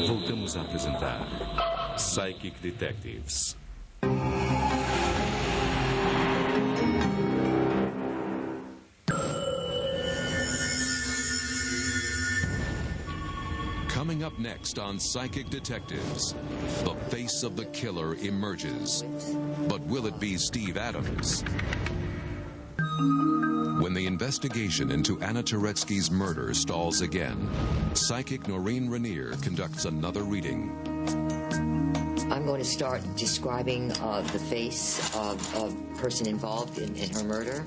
Voltamos a apresentar Psychic Detectives. Coming up next on Psychic Detectives, the face of the killer emerges. But will it be Steve Adams? When the investigation into Anna Turetsky's murder stalls again, psychic Noreen Rainier conducts another reading. I'm going to start describing the face of a person involved in her murder.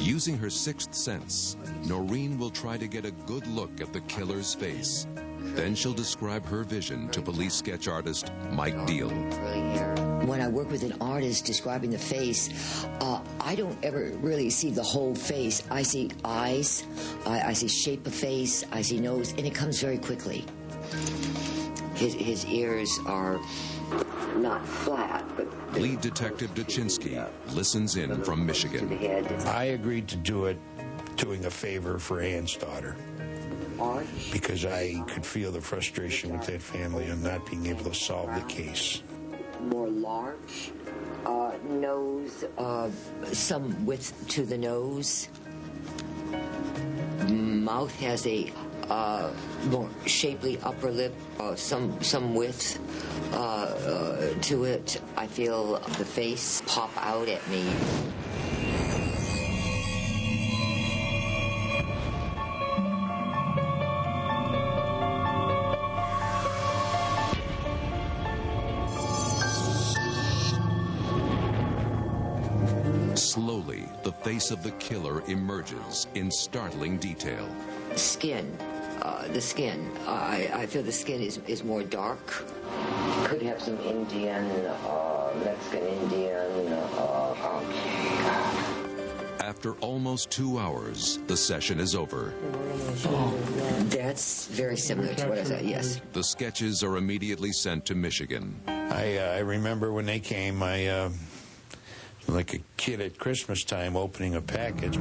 Using her sixth sense, Noreen will try to get a good look at the killer's face. Then she'll describe her vision to police sketch artist Mike Deal. When I work with an artist describing the face, I don't ever really see the whole face. I see eyes, I see shape of face, I see nose, and it comes very quickly. His ears are not flat, but... Lead Detective Duchinsky listens in from Michigan. I agreed to do it, doing a favor for Ann's daughter, because I could feel the frustration with that family on not being able to solve the case. More large, nose, some width to the nose. Mouth has a more shapely upper lip, some width to it. I feel the face pop out at me. Slowly, the face of the killer emerges in startling detail. Skin, the skin. I feel the skin is more dark. Could have some Indian, Mexican Indian. After almost 2 hours, the session is over. That's very similar to what I said, yes. The sketches are immediately sent to Michigan. I remember when they came, like a kid at Christmas time opening a package.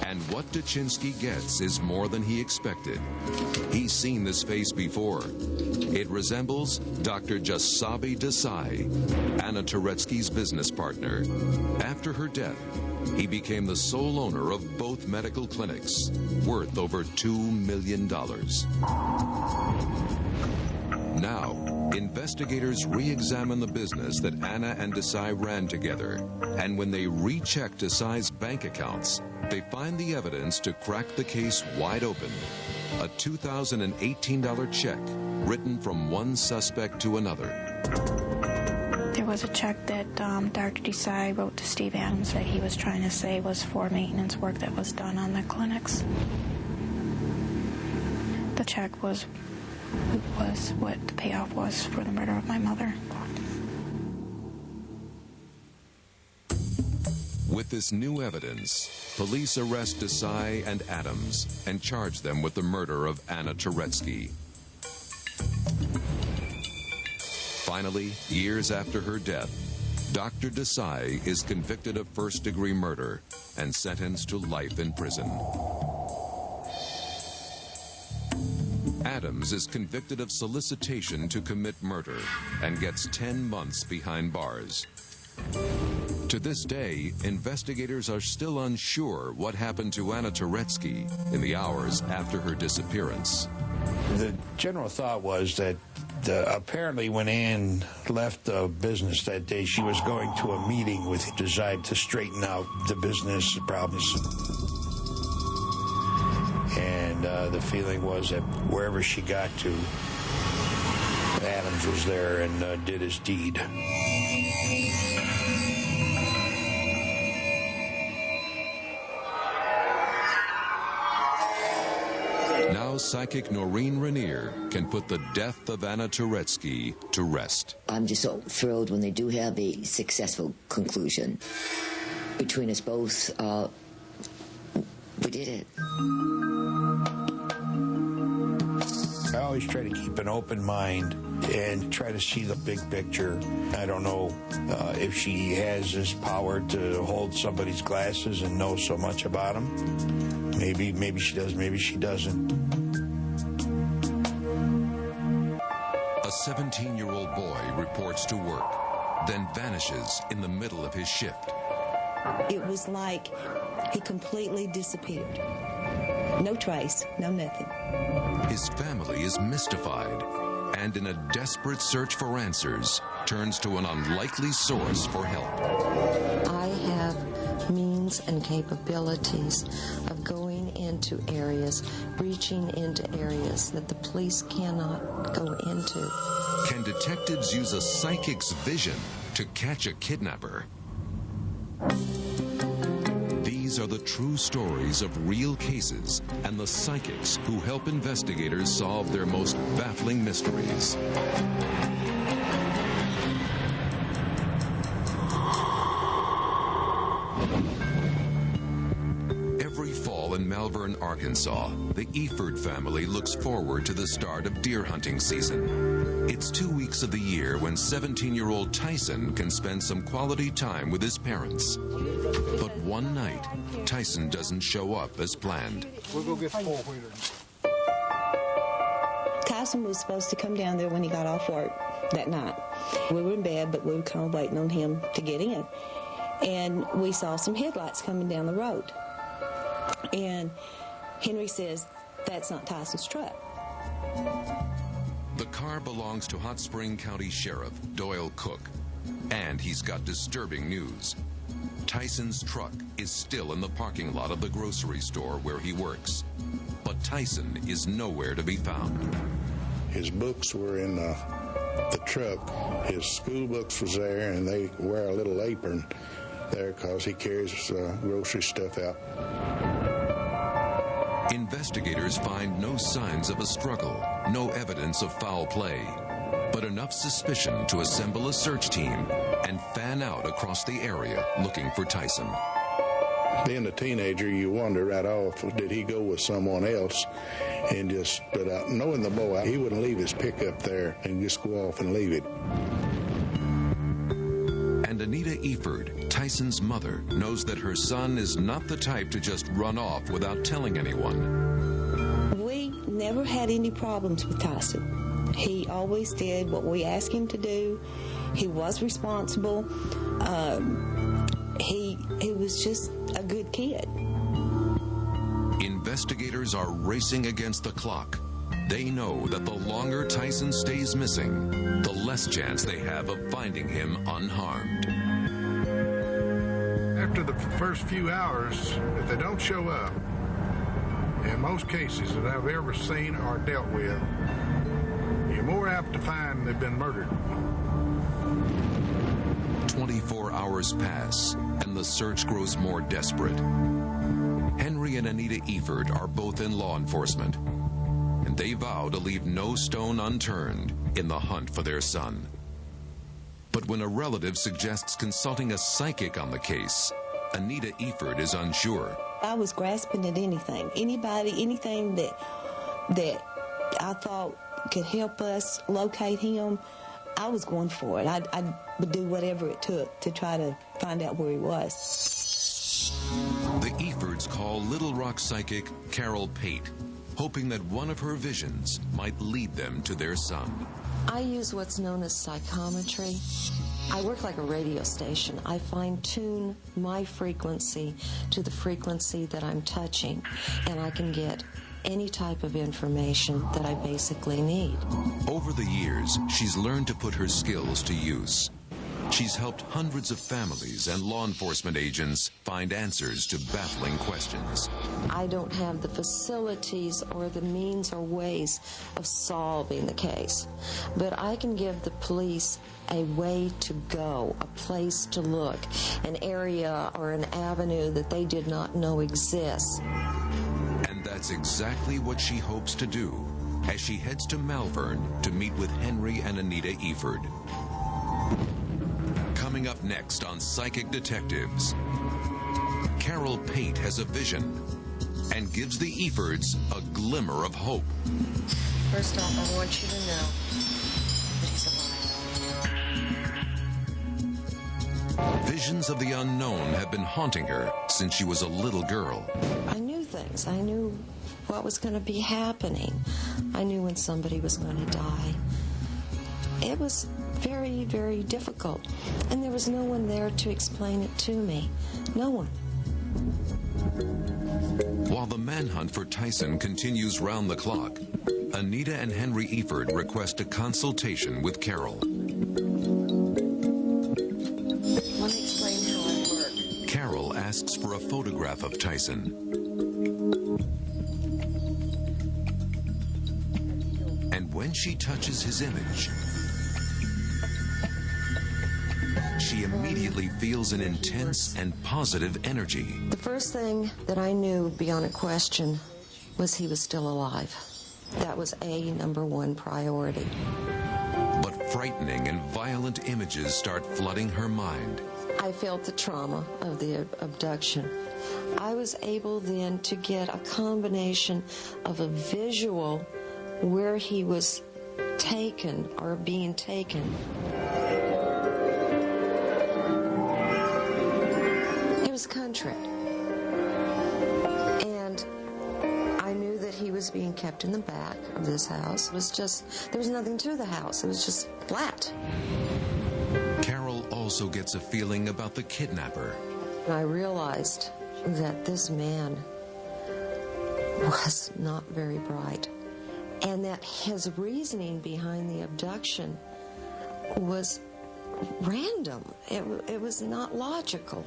And what Duchinsky gets is more than he expected. He's seen this face before. It resembles Dr. Jasabi Desai, Anna Turetsky's business partner. After her death, he became the sole owner of both medical clinics, worth over $2 million. Now, investigators re-examine the business that Anna and Desai ran together. And when they recheck Desai's bank accounts, they find the evidence to crack the case wide open. A $2,018 check written from one suspect to another. There was a check that Dr. Desai wrote to Steve Adams that he was trying to say was for maintenance work that was done on the clinics. The check was what the payoff was for the murder of my mother. With this new evidence, police arrest Desai and Adams and charge them with the murder of Anna Turetsky. Finally, years after her death, Dr. Desai is convicted of first-degree murder and sentenced to life in prison. Adams is convicted of solicitation to commit murder and gets 10 months behind bars. To this day, investigators are still unsure what happened to Anna Turetsky in the hours after her disappearance. The general thought was that apparently when Ann left the business that day, she was going to a meeting with Desai to straighten out the business problems. And the feeling was that wherever she got to, Adams was there and did his deed. Now psychic Noreen Rainier can put the death of Anna Turetsky to rest. I'm just so thrilled when they do have a successful conclusion. Between us both, we did it. Well, always try to keep an open mind and try to see the big picture. I don't know if she has this power to hold somebody's glasses and know so much about them. Maybe she does, maybe she doesn't. A 17-year-old boy reports to work, then vanishes in the middle of his shift. It was like he completely disappeared. No trace, no nothing. His family is mystified, and in a desperate search for answers, turns to an unlikely source for help. I have means and capabilities of going into areas, reaching into areas that the police cannot go into. Can detectives use a psychic's vision to catch a kidnapper? These are the true stories of real cases and the psychics who help investigators solve their most baffling mysteries. Every fall in Malvern, Arkansas, the Eford family looks forward to the start of deer hunting season. It's 2 weeks of the year when 17-year-old Tyson can spend some quality time with his parents. But one night, Tyson doesn't show up as planned. We'll go get the four-wheeler. Tyson was supposed to come down there when he got off work that night. We were in bed, but we were kind of waiting on him to get in. And we saw some headlights coming down the road. And Henry says, "That's not Tyson's truck." The car belongs to Hot Spring County Sheriff Doyle Cook, and he's got disturbing news. Tyson's truck is still in the parking lot of the grocery store where he works, but Tyson is nowhere to be found. His books were in the truck. His school books was there, and they wear a little apron there because he carries grocery stuff out. Investigators find no signs of a struggle, no evidence of foul play, but enough suspicion to assemble a search team and fan out across the area looking for Tyson. Being a teenager, you wonder right off, did he go with someone else? And just, but knowing the boy, he wouldn't leave his pickup there and just go off and leave it. And Anita Eford, Tyson's mother, knows that her son is not the type to just run off without telling anyone. We never had any problems with Tyson. He always did what we asked him to do. He was responsible. He was just a good kid. Investigators are racing against the clock. They know that the longer Tyson stays missing, the less chance they have of finding him unharmed. After the first few hours, if they don't show up, in most cases that I've ever seen or dealt with, you're more apt to find they've been murdered. 24 hours pass, and the search grows more desperate. Henry and Anita Eford are both in law enforcement, and they vow to leave no stone unturned in the hunt for their son. But when a relative suggests consulting a psychic on the case, Anita Eford is unsure. I was grasping at anything. Anything that I thought could help us locate him, I was going for it. I would do whatever it took to try to find out where he was. The Efords call Little Rock psychic Carol Pate, hoping that one of her visions might lead them to their son. I use what's known as psychometry. I work like a radio station. I fine-tune my frequency to the frequency that I'm touching, and I can get any type of information that I basically need. Over the years, she's learned to put her skills to use. She's helped hundreds of families and law enforcement agents find answers to baffling questions. I don't have the facilities or the means or ways of solving the case, but I can give the police a way to go, a place to look, an area or an avenue that they did not know exists. And that's exactly what she hopes to do as she heads to Malvern to meet with Henry and Anita Eford. Coming up next on Psychic Detectives, Carol Pate has a vision and gives the Efords a glimmer of hope. First off, I want you to know that he's alive. Visions of the unknown have been haunting her since she was a little girl. I knew things. I knew what was going to be happening. I knew when somebody was going to die. It was very, very difficult. And there was no one there to explain it to me. No one. While the manhunt for Tyson continues round the clock, Anita and Henry Eford request a consultation with Carol. Let me explain how I work. Carol asks for a photograph of Tyson. And when she touches his image, she immediately feels an intense and positive energy. The first thing that I knew beyond a question was he was still alive. That was number one priority. But frightening and violent images start flooding her mind. I felt the trauma of the abduction. I was able then to get a combination of a visual where he was taken or being taken. It was country. And I knew that he was being kept in the back of this house. It was just, there was nothing to the house. It was just flat. Carol also gets a feeling about the kidnapper. I realized that this man was not very bright, and that his reasoning behind the abduction was random. It was not logical.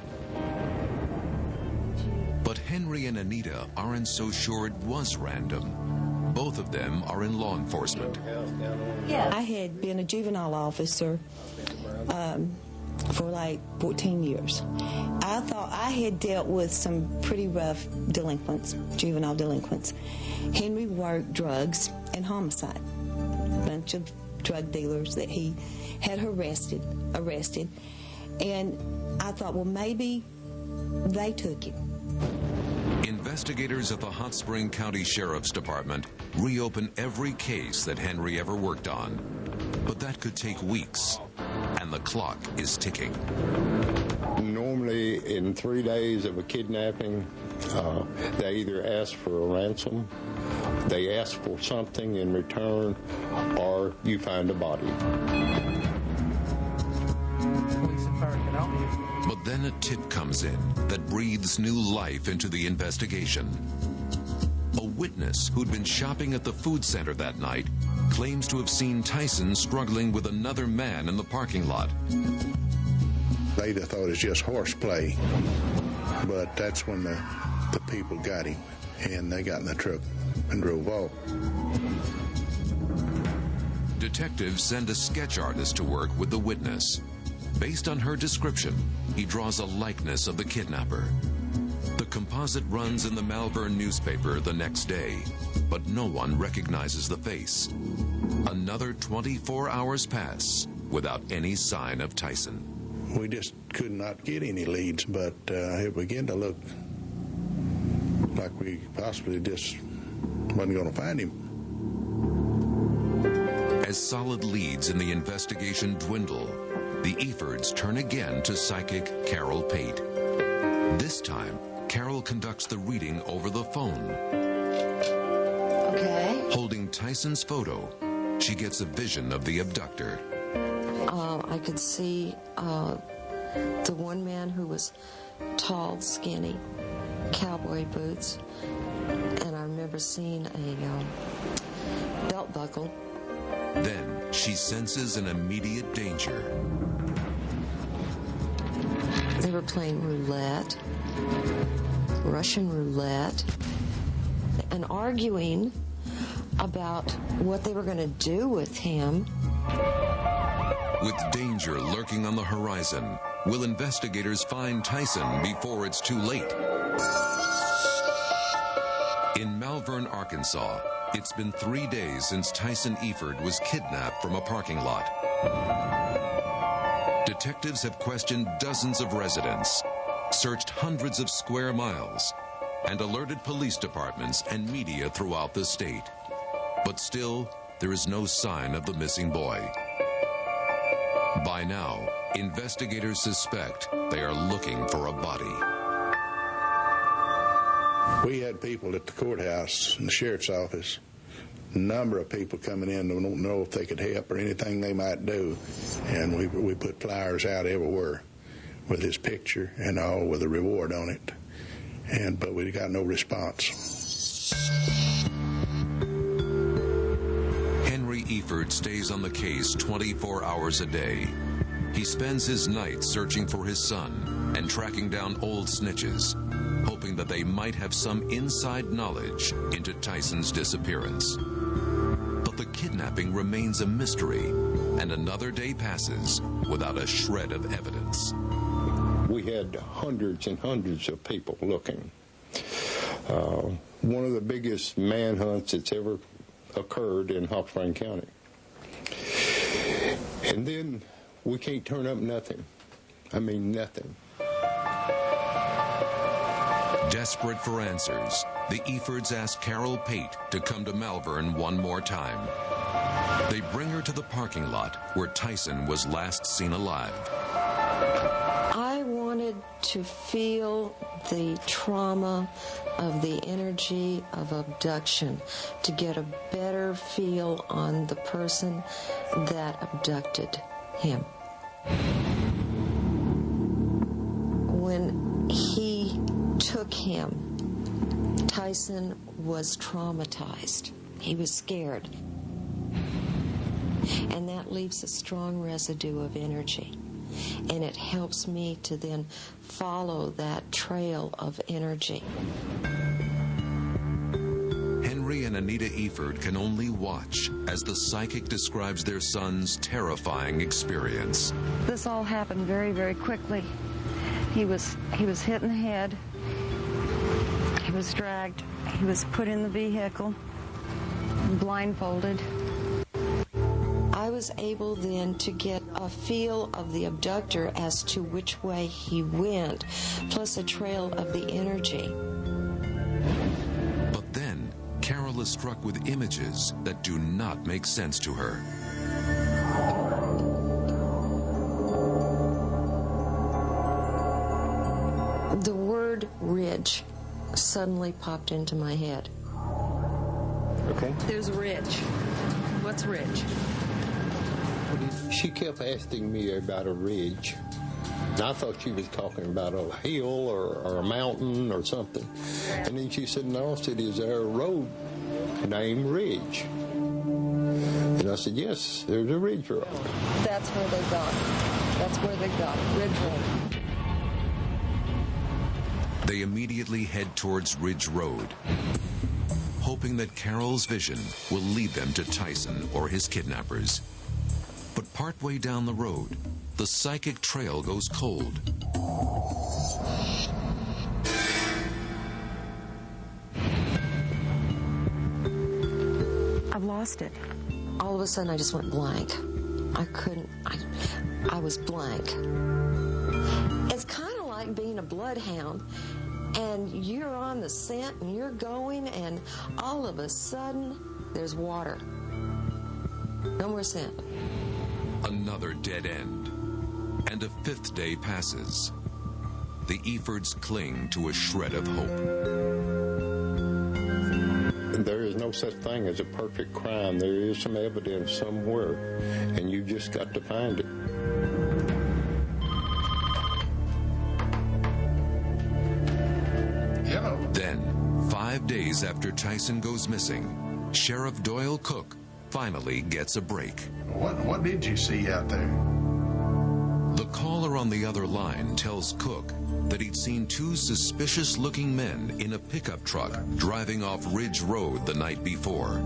But Henry and Anita aren't so sure it was random. Both of them are in law enforcement. I had been a juvenile officer for like 14 years. I thought I had dealt with some pretty rough delinquents, juvenile delinquents. Henry worked drugs and homicide. A bunch of drug dealers that he had arrested. And I thought, well, maybe they took him. Investigators at the Hot Spring County Sheriff's Department reopen every case that Henry ever worked on. But that could take weeks, and the clock is ticking. Normally, in 3 days of a kidnapping, they either ask for a ransom, they ask for something in return, or you find a body. But then a tip comes in that breathes new life into the investigation. A witness who'd been shopping at the food center that night claims to have seen Tyson struggling with another man in the parking lot. They thought it was just horseplay, but that's when the people got him, and they got in the truck and drove off. Detectives send a sketch artist to work with the witness. Based on her description, he draws a likeness of the kidnapper. The composite runs in the Malvern newspaper the next day, but no one recognizes the face. Another 24 hours pass without any sign of Tyson. We just could not get any leads, but it began to look like we possibly just wasn't going to find him. As solid leads in the investigation dwindle, the Efords turn again to psychic Carol Pate. This time, Carol conducts the reading over the phone. Okay. Holding Tyson's photo, she gets a vision of the abductor. I could see the one man who was tall, skinny, cowboy boots, and I remember seeing a belt buckle. Then she senses an immediate danger. They were playing roulette, Russian roulette, and arguing about what they were going to do with him. With danger lurking on the horizon, will investigators find Tyson before it's too late? In Malvern, Arkansas, it's been 3 days since Tyson Eford was kidnapped from a parking lot. Detectives have questioned dozens of residents, searched hundreds of square miles, and alerted police departments and media throughout the state. But still, there is no sign of the missing boy. By now, investigators suspect they are looking for a body. We had people at the courthouse and the sheriff's office, a number of people coming in who don't know if they could help or anything they might do. And we put flyers out everywhere with his picture and all with a reward on it. But we got no response. Henry Eford stays on the case 24 hours a day. He spends his nights searching for his son and tracking down old snitches, hoping that they might have some inside knowledge into Tyson's disappearance. But the kidnapping remains a mystery, and another day passes without a shred of evidence. We had hundreds and hundreds of people looking. One of the biggest manhunts that's ever occurred in Hot Spring County. And then we can't turn up nothing. I mean, nothing. Desperate for answers, the Efords ask Carol Pate to come to Malvern one more time. They bring her to the parking lot where Tyson was last seen alive. I wanted to feel the trauma of the energy of abduction, to get a better feel on the person that abducted him. When he took him, Tyson was traumatized. He was scared. And that leaves a strong residue of energy. And it helps me to then follow that trail of energy. Henry and Anita Eford can only watch as the psychic describes their son's terrifying experience. This all happened very, very quickly. He was hit in the head. He was dragged. He was put in the vehicle, blindfolded. I was able then to get a feel of the abductor as to which way he went, plus a trail of the energy. But then, Carol is struck with images that do not make sense to her. The word ridge suddenly popped into my head. Okay. There's a ridge. What's ridge? She kept asking me about a ridge. And I thought she was talking about a hill or a mountain or something. And then she said, no, I said, is there a road named Ridge? And I said, yes, there's a Ridge Road. That's where they got it. That's where they got it, Ridge Road. They immediately head towards Ridge Road, hoping that Carol's vision will lead them to Tyson or his kidnappers. But partway down the road, the psychic trail goes cold. I've lost it. All of a sudden, I just went blank. I was blank. It's kind of like being a bloodhound, and you're on the scent, and you're going, and all of a sudden, there's water. No more scent. Another dead end, and a fifth day passes. The Efords cling to a shred of hope. There is no such thing as a perfect crime. There is some evidence somewhere, and you just got to find it. Then, 5 days after Tyson goes missing, Sheriff Doyle Cook finally gets a break. What did you see out there? The caller on the other line tells Cook that he'd seen two suspicious-looking men in a pickup truck driving off Ridge Road the night before.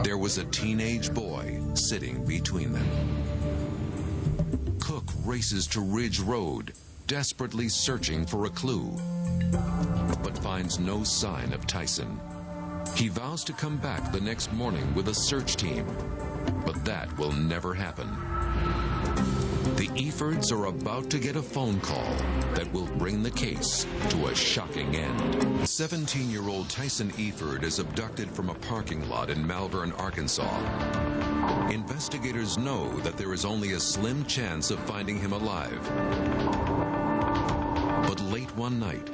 There was a teenage boy sitting between them. Cook races to Ridge Road, desperately searching for a clue, but finds no sign of Tyson. He vows to come back the next morning with a search team, but that will never happen. The Effords are about to get a phone call that will bring the case to a shocking end. 17-year-old Tyson Eford is abducted from a parking lot in Malvern, Arkansas. Investigators know that there is only a slim chance of finding him alive. But late one night,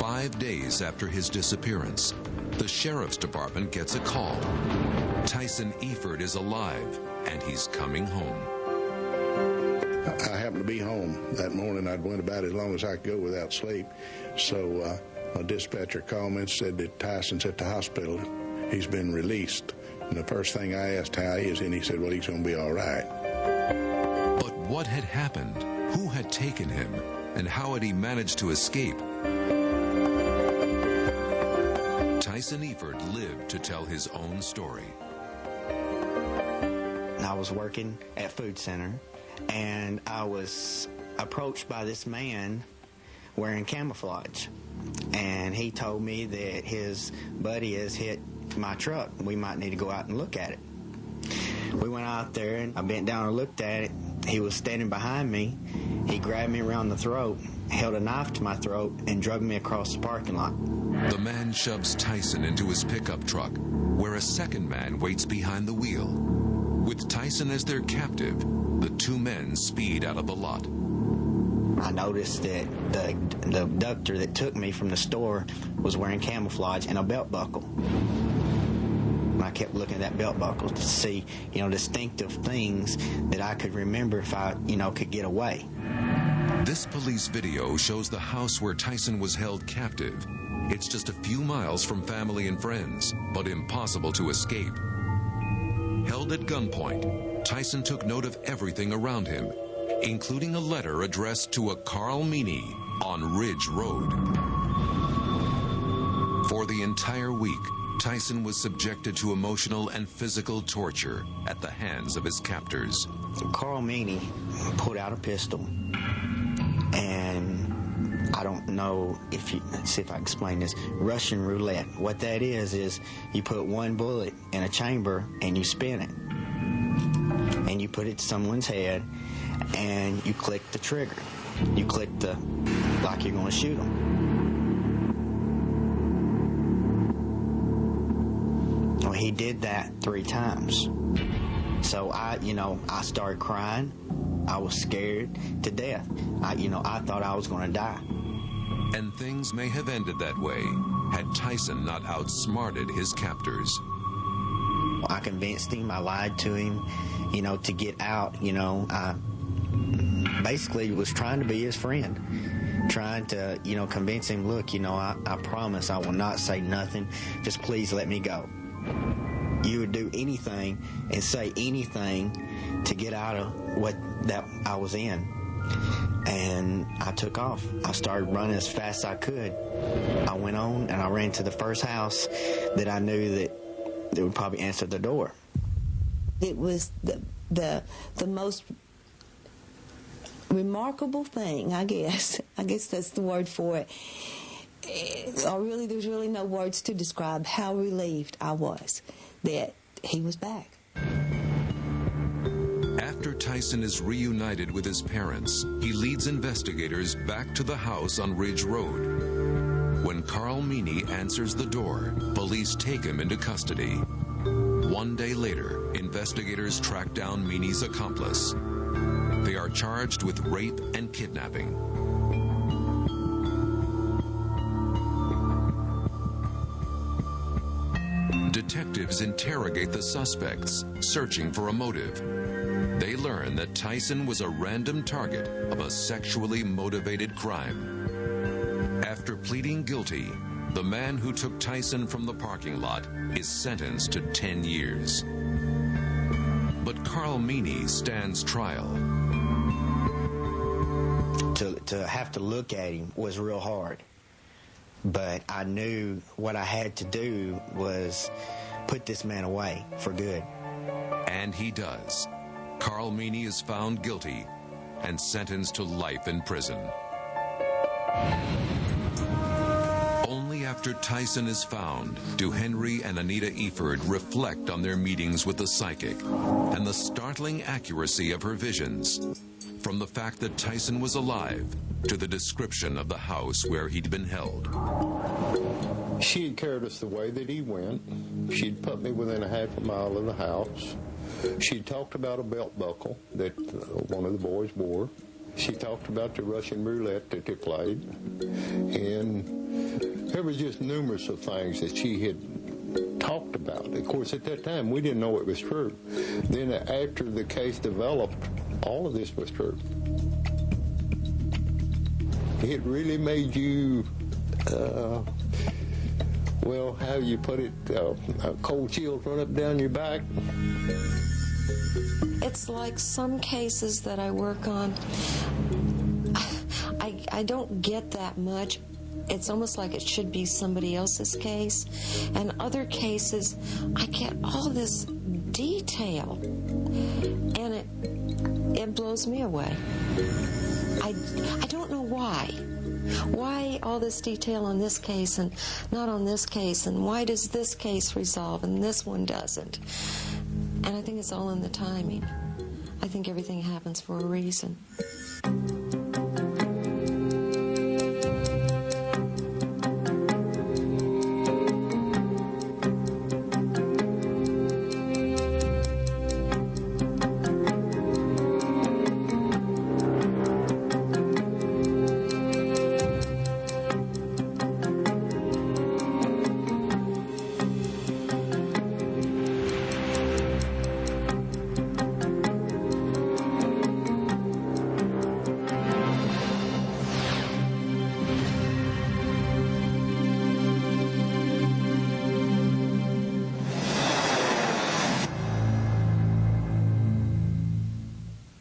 5 days after his disappearance, the sheriff's department gets a call. Tyson Eford is alive, and he's coming home. I happened to be home that morning. I'd went about as long as I could go without sleep. So my dispatcher called me and said that Tyson's at the hospital. He's been released. And the first thing I asked how he is, and he said, well, he's going to be all right. But what had happened? Who had taken him? And how had he managed to escape? Tyson Eford lived to tell his own story. I was working at Food Center, and I was approached by this man wearing camouflage. And he told me that his buddy has hit my truck. We might need to go out and look at it. We went out there, and I bent down and looked at it. He was standing behind me. He grabbed me around the throat, held a knife to my throat, and dragged me across the parking lot. The man shoves Tyson into his pickup truck, where a second man waits behind the wheel. With Tyson as their captive, the two men speed out of the lot. I noticed that the abductor that took me from the store was wearing camouflage and a belt buckle. And I kept looking at that belt buckle to see, distinctive things that I could remember if I, could get away. This police video shows the house where Tyson was held captive. It's just a few miles from family and friends, but impossible to escape. Held at gunpoint, Tyson took note of everything around him, including a letter addressed to a Carl Meany on Ridge Road. For the entire week, Tyson was subjected to emotional and physical torture at the hands of his captors. Carl Meany pulled out a pistol, and I don't know if you, let's see if I explain this. Russian roulette. What that is you put one bullet in a chamber and you spin it. And you put it to someone's head and you click the trigger. You click like you're going to shoot them. Well, he did that 3 times. So I started crying. I was scared to death. I thought I was going to die. And things may have ended that way had Tyson not outsmarted his captors. I convinced him, I lied to him, to get out. I basically was trying to be his friend, trying to, convince him, look, I promise I will not say nothing. Just please let me go. You would do anything and say anything to get out of what that I was in. And I took off. I started running as fast as I could. I went on and I ran to the first house that I knew that would probably answer the door. It was the most remarkable thing, I guess. I guess that's the word for it. There's really no words to describe how relieved I was that he was back. After Tyson is reunited with his parents, he leads investigators back to the house on Ridge Road. When Carl Meany answers the door, police take him into custody. 1 day later, investigators track down Meany's accomplice. They are charged with rape and kidnapping. Detectives interrogate the suspects, searching for a motive. They learn that Tyson was a random target of a sexually motivated crime. After pleading guilty, the man who took Tyson from the parking lot is sentenced to 10 years. But Carl Meany stands trial. To have to look at him was real hard. But I knew what I had to do was put this man away for good. And he does. Carl Meany is found guilty and sentenced to life in prison. Only after Tyson is found do Henry and Anita Eford reflect on their meetings with the psychic and the startling accuracy of her visions. from the fact that Tyson was alive to the description of the house where he'd been held. She had carried us the way that he went. She'd put me within a half a mile of the house. She talked about a belt buckle that one of the boys wore. She talked about the Russian roulette that they played. And there was just numerous of things that she had talked about. Of course, at that time, we didn't know it was true. Then after the case developed, all of this was true. It really made you, well, how you put it, a cold chill run up down your back. It's like some cases that I work on, I don't get that much. It's almost like it should be somebody else's case. And other cases, I get all this detail, and it blows me away. I don't know why. Why all this detail on this case and not on this case, and why does this case resolve and this one doesn't? And I think it's all in the timing. I think everything happens for a reason.